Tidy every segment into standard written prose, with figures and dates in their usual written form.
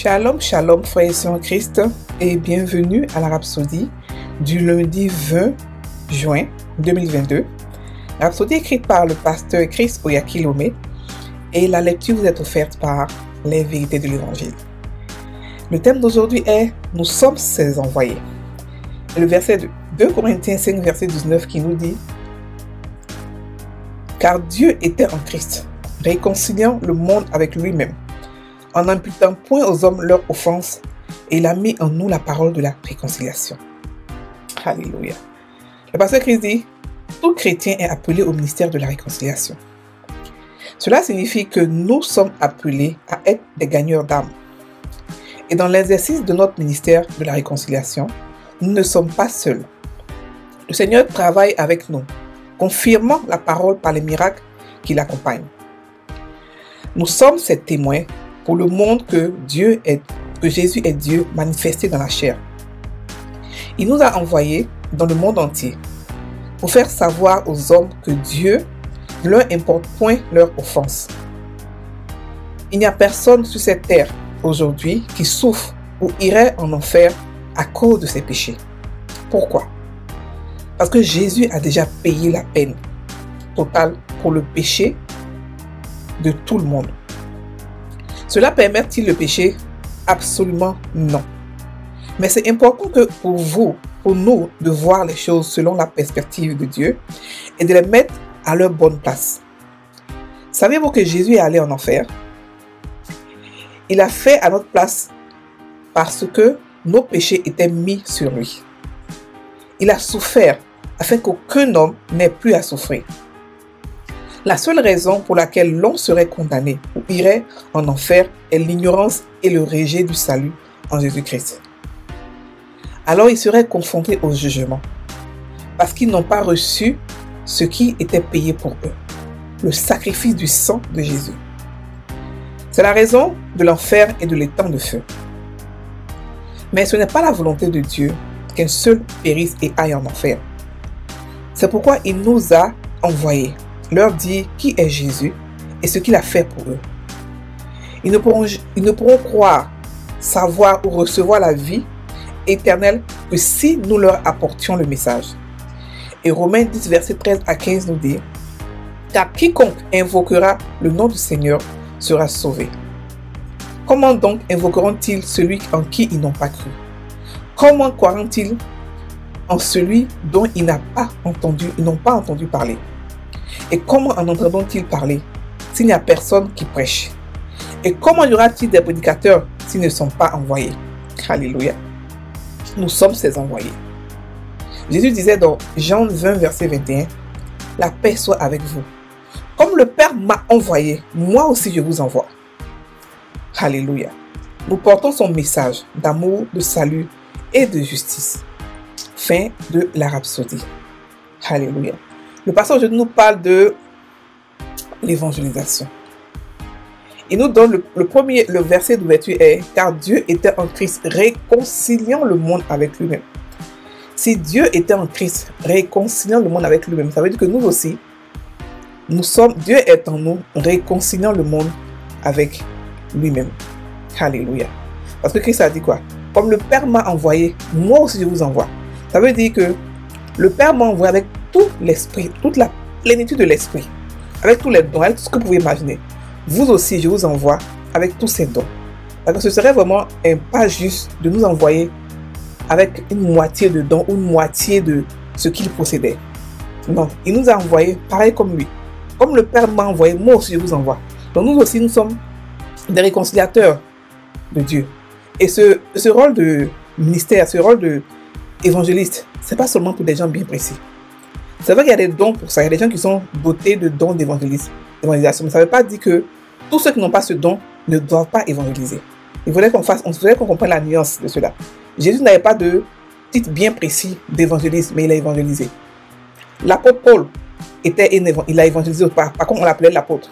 Shalom, shalom, frères et sœurs en Christ, et bienvenue à la Rhapsodie du lundi 20 juin 2022. La Rhapsodie est écrite par le pasteur Chris Oyakilome et la lecture vous est offerte par les vérités de l'Évangile. Le thème d'aujourd'hui est « Nous sommes ses envoyés ». Et le verset de 2 Corinthiens 5, verset 19 qui nous dit « Car Dieu était en Christ, réconciliant le monde avec lui-même, en n'imputant point aux hommes leur offense, et il a mis en nous la parole de la réconciliation. » Alléluia. Le pasteur Christ dit, tout chrétien est appelé au ministère de la réconciliation. Cela signifie que nous sommes appelés à être des gagneurs d'âmes. Et dans l'exercice de notre ministère de la réconciliation, nous ne sommes pas seuls. Le Seigneur travaille avec nous, confirmant la parole par les miracles qui l'accompagnent. Nous sommes ses témoins pour le monde que Jésus est Dieu manifesté dans la chair. Il nous a envoyés dans le monde entier pour faire savoir aux hommes que Dieu ne leur importe point leur offense. Il n'y a personne sur cette terre aujourd'hui qui souffre ou irait en enfer à cause de ses péchés. Pourquoi? Parce que Jésus a déjà payé la peine totale pour le péché de tout le monde. Cela permet-il le péché? Absolument non. Mais c'est important que pour nous, de voir les choses selon la perspective de Dieu et de les mettre à leur bonne place. Savez-vous que Jésus est allé en enfer? Il a fait à notre place parce que nos péchés étaient mis sur lui. Il a souffert afin qu'aucun homme n'ait plus à souffrir. La seule raison pour laquelle l'on serait condamné ou irait en enfer est l'ignorance et le rejet du salut en Jésus-Christ. Alors ils seraient confrontés au jugement parce qu'ils n'ont pas reçu ce qui était payé pour eux, le sacrifice du sang de Jésus. C'est la raison de l'enfer et de l'étang de feu. Mais ce n'est pas la volonté de Dieu qu'un seul périsse et aille en enfer. C'est pourquoi il nous a envoyés, leur dire qui est Jésus et ce qu'il a fait pour eux. Ils ne pourront croire, savoir ou recevoir la vie éternelle que si nous leur apportions le message. Et Romains 10, verset 13 à 15 nous dit « Car quiconque invoquera le nom du Seigneur sera sauvé. Comment donc invoqueront-ils celui en qui ils n'ont pas cru? Comment croiront-ils en celui dont ils n'ont pas entendu parler? Et comment en entendront-ils parler s'il n'y a personne qui prêche? Et comment y aura-t-il des prédicateurs s'ils ne sont pas envoyés? » Alléluia. Nous sommes ses envoyés. Jésus disait dans Jean 20, verset 21, « La paix soit avec vous. Comme le Père m'a envoyé, moi aussi je vous envoie. » Alléluia. Nous portons son message d'amour, de salut et de justice. Fin de la Rhapsodie. Alléluia. Le pasteur aujourd'hui nous parle de l'évangélisation. Il nous donne le verset d'ouverture est « Car Dieu était en Christ, réconciliant le monde avec lui-même. » Si Dieu était en Christ, réconciliant le monde avec lui-même, ça veut dire que nous aussi, Dieu est en nous, réconciliant le monde avec lui-même. Alléluia. Parce que Christ a dit quoi? Comme le Père m'a envoyé, moi aussi je vous envoie. Ça veut dire que le Père m'a envoyé avec tout l'esprit, toute la plénitude de l'esprit, avec tous les dons, avec tout ce que vous pouvez imaginer. Vous aussi, je vous envoie avec tous ces dons. Parce que ce serait vraiment pas juste de nous envoyer avec une moitié de dons ou une moitié de ce qu'il possédait. Non, il nous a envoyés pareil comme lui. Comme le Père m'a envoyé, moi aussi je vous envoie. Donc nous aussi, nous sommes des réconciliateurs de Dieu. Et ce rôle de ministère, ce rôle d'évangéliste, c'est pas seulement pour des gens bien précis. C'est vrai qu'il y a des dons pour ça. Il y a des gens qui sont dotés de dons d'évangélisation. Mais ça ne veut pas dire que tous ceux qui n'ont pas ce don ne doivent pas évangéliser. Il voulait qu'on comprenne la nuance de cela. Jésus n'avait pas de titre bien précis d'évangéliste, mais il a évangélisé. L'apôtre Paul il a évangélisé, par contre on l'appelait l'apôtre.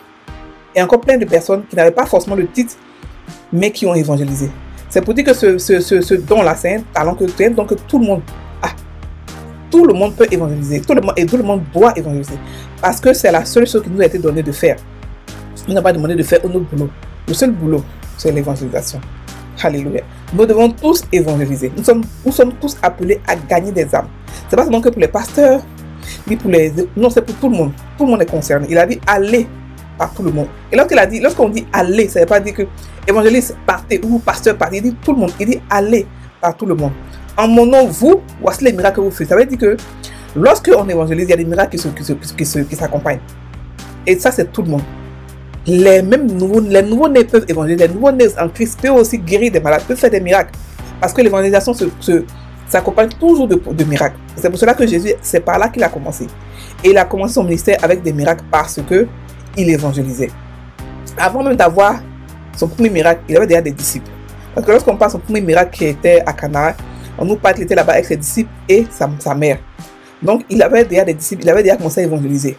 Et encore plein de personnes qui n'avaient pas forcément le titre, mais qui ont évangélisé. C'est pour dire que ce don-là, c'est un talent que tout le monde a. Tout le monde peut évangéliser. Tout le monde doit évangéliser. Parce que c'est la seule chose qui nous a été donnée de faire. Il n'a pas demandé de faire un autre boulot. Le seul boulot, c'est l'évangélisation. Alléluia. Nous devons tous évangéliser. Nous sommes tous appelés à gagner des âmes. C'est pas seulement que pour les pasteurs, ni pour les... Non, c'est pour tout le monde. Tout le monde est concerné. Il a dit allez par tout le monde. Et lorsqu'on dit aller, ça ne veut pas dire que évangéliste partez ou pasteur partez. Il dit tout le monde. Il dit allez par tout le monde. En mon nom, vous, voici les miracles que vous faites. Ça veut dire que lorsqu'on évangélise, il y a des miracles qui s'accompagnent. Et ça, c'est tout le monde. Les nouveaux-nés peuvent évangéliser. Les nouveaux-nés en Christ peuvent aussi guérir des malades, peuvent faire des miracles. Parce que l'évangélisation s'accompagne toujours de miracles. C'est pour cela que Jésus, c'est par là qu'il a commencé. Et il a commencé son ministère avec des miracles parce qu'il évangélisait. Avant même d'avoir son premier miracle, il avait déjà des disciples. Parce que lorsqu'on parle de son premier miracle qui était à Cana, on nous parle qu'il était là-bas avec ses disciples et sa mère. Donc il avait déjà des disciples, il avait déjà commencé à évangéliser.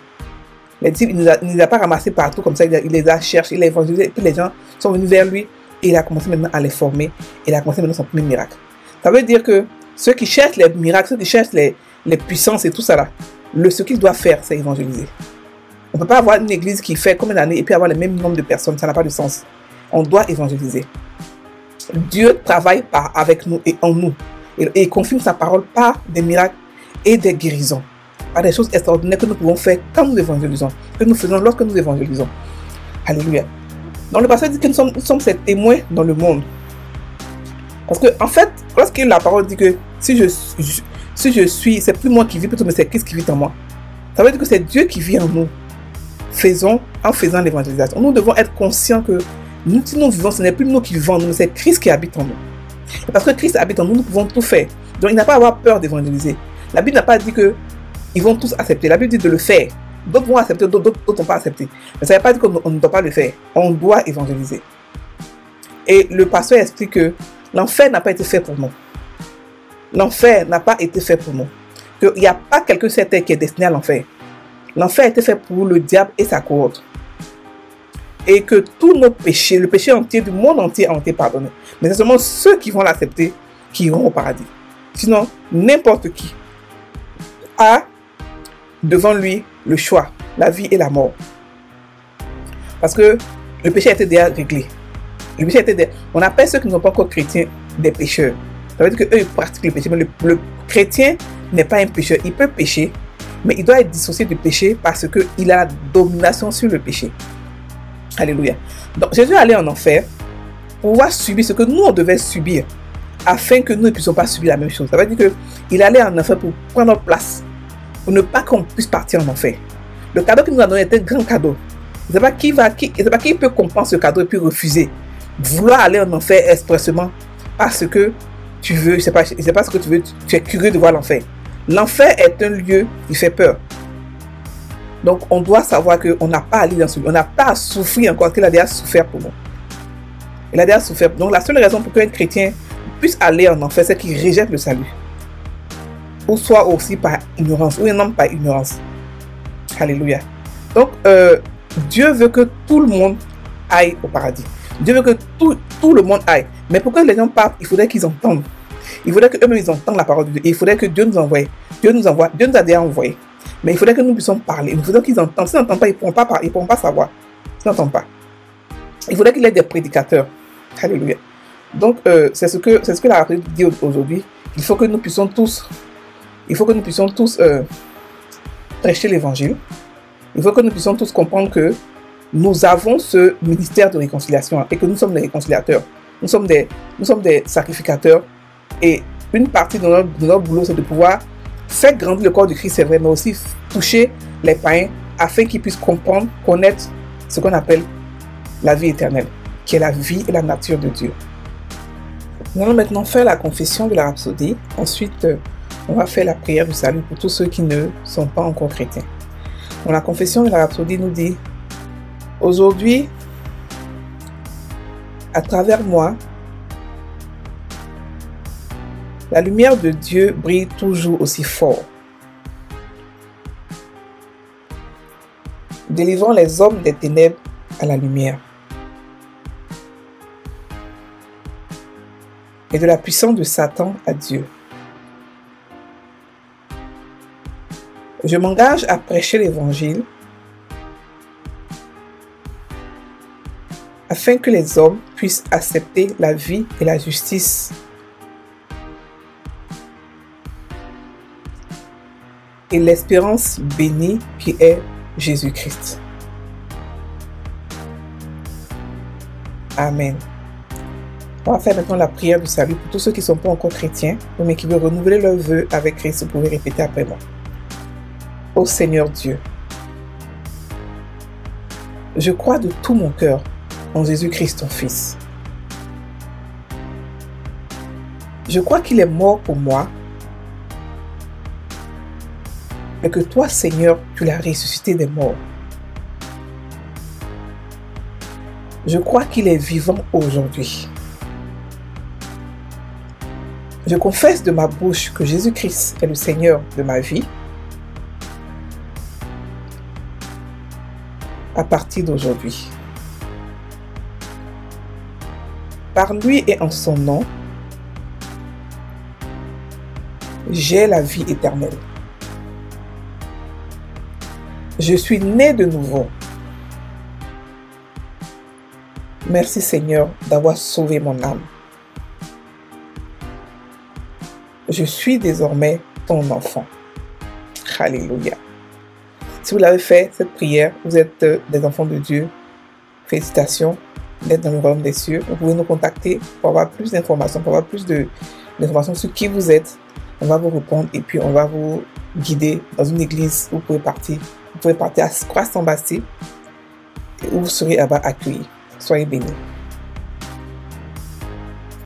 Les disciples, il ne les a pas ramassés partout comme ça, il les a cherchés, il a évangélisé, et puis les gens sont venus vers lui et il a commencé maintenant à les former. Et il a commencé maintenant son premier miracle. Ça veut dire que ceux qui cherchent les miracles, ceux qui cherchent les puissances et tout ça là, ce qu'ils doivent faire, c'est évangéliser. On ne peut pas avoir une église qui fait combien d'années et puis avoir le même nombre de personnes, ça n'a pas de sens. On doit évangéliser. Dieu travaille avec nous et en nous. Et il confirme sa parole par des miracles et des guérisons. Par des choses extraordinaires que nous pouvons faire quand nous évangélisons. Que nous faisons lorsque nous évangélisons. Alléluia. Donc le pasteur dit que nous sommes ces témoins dans le monde. Parce que en fait, lorsque la parole dit que si je suis, c'est plus moi qui vis plutôt, mais c'est Christ qui vit en moi. Ça veut dire que c'est Dieu qui vit en nous. En faisant l'évangélisation. Nous devons être conscients que si nous vivons, ce n'est plus nous qui vivons en nous, c'est Christ qui habite en nous. Et parce que Christ habite en nous, nous pouvons tout faire. Donc il n'a pas à avoir peur d'évangéliser. La Bible n'a pas dit qu'ils vont tous accepter. La Bible dit de le faire. D'autres vont accepter, d'autres n'ont pas accepté. Mais ça ne veut pas dire qu'on ne doit pas le faire. On doit évangéliser. Et le pasteur explique que l'enfer n'a pas été fait pour nous. L'enfer n'a pas été fait pour nous. Qu'il n'y a pas quelqu'un sur terre qui est destiné à l'enfer. L'enfer a été fait pour le diable et sa cohorte. Et que tous nos péchés, le péché entier du monde entier ont été pardonnés. Mais c'est seulement ceux qui vont l'accepter qui iront au paradis. Sinon, n'importe qui a devant lui le choix, la vie et la mort. Parce que le péché a été déjà réglé. Le péché a été On appelle ceux qui ne sont pas encore chrétiens des pécheurs. Ça veut dire qu'eux, ils pratiquent le péché. Mais le chrétien n'est pas un pécheur. Il peut pécher, mais il doit être dissocié du péché parce qu'il a la domination sur le péché. Alléluia. Donc Jésus allait en enfer pour pouvoir subir ce que nous on devait subir afin que nous ne puissions pas subir la même chose. Ça veut dire qu'il allait en enfer pour prendre notre place, pour ne pas qu'on puisse partir en enfer. Le cadeau qu'il nous a donné était un grand cadeau. Je ne sais pas qui peut comprendre ce cadeau et puis refuser. Vouloir aller en enfer expressément parce que tu veux, je sais pas ce que tu veux, tu es curieux de voir l'enfer. L'enfer est un lieu qui fait peur. Donc, on doit savoir qu'on n'a pas à aller dans ce lieu. On n'a pas à souffrir encore, parce qu'il a déjà souffert pour nous. Il a déjà souffert. Donc, la seule raison pour qu'un chrétien puisse aller en enfer, c'est qu'il rejette le salut. Ou soit aussi par ignorance, ou un homme par ignorance. Alléluia. Donc, Dieu veut que tout le monde aille au paradis. Dieu veut que tout le monde aille. Mais pour que les gens partent, il faudrait qu'ils entendent. Il faudrait qu'eux-mêmes ils entendent la parole de Dieu. Et il faudrait que Dieu nous envoie. Dieu nous a déjà envoyé. Mais il faudrait que nous puissions parler. Il faudrait qu'ils entendent. S'ils n'entendent pas, ils ne pourront pas parler. Ils ne pourront pas savoir. Ils n'entendent pas. Il faudrait qu'il y ait des prédicateurs. Alléluia. Donc, c'est ce que la Bible dit aujourd'hui. Il faut que nous puissions tous prêcher l'évangile. Il faut que nous puissions tous comprendre que nous avons ce ministère de réconciliation et que nous sommes des réconciliateurs. Nous sommes des sacrificateurs. Et une partie de notre boulot, c'est de pouvoir faire grandir le corps de Christ, c'est vrai, mais aussi toucher les païens afin qu'ils puissent comprendre, connaître ce qu'on appelle la vie éternelle, qui est la vie et la nature de Dieu. Nous allons maintenant faire la confession de la rhapsodie. Ensuite, on va faire la prière du salut pour tous ceux qui ne sont pas encore chrétiens. Donc, la confession de la rhapsodie nous dit: aujourd'hui, à travers moi, la lumière de Dieu brille toujours aussi fort, délivrant les hommes des ténèbres à la lumière et de la puissance de Satan à Dieu. Je m'engage à prêcher l'évangile afin que les hommes puissent accepter la vie et la justice. Et l'espérance bénie qui est Jésus-Christ. Amen. On va faire maintenant la prière du salut pour tous ceux qui ne sont pas encore chrétiens, mais qui veulent renouveler leurs vœux avec Christ. Vous pouvez répéter après moi. Ô Seigneur Dieu, je crois de tout mon cœur en Jésus-Christ, ton Fils. Je crois qu'il est mort pour moi et que toi, Seigneur, tu l'as ressuscité des morts. Je crois qu'il est vivant aujourd'hui. Je confesse de ma bouche que Jésus-Christ est le Seigneur de ma vie. À partir d'aujourd'hui. Par lui et en son nom, j'ai la vie éternelle. Je suis né de nouveau. Merci Seigneur d'avoir sauvé mon âme. Je suis désormais ton enfant. Alléluia. Si vous l'avez fait, cette prière, vous êtes des enfants de Dieu. Félicitations d'être dans le royaume des cieux. Vous pouvez nous contacter pour avoir plus d'informations, pour avoir plus d'informations sur qui vous êtes. On va vous répondre et puis on va vous guider dans une église où vous pouvez partir. Vous pouvez partir à Croix-Saint-Bastille où vous serez là-bas accueillis. Soyez bénis.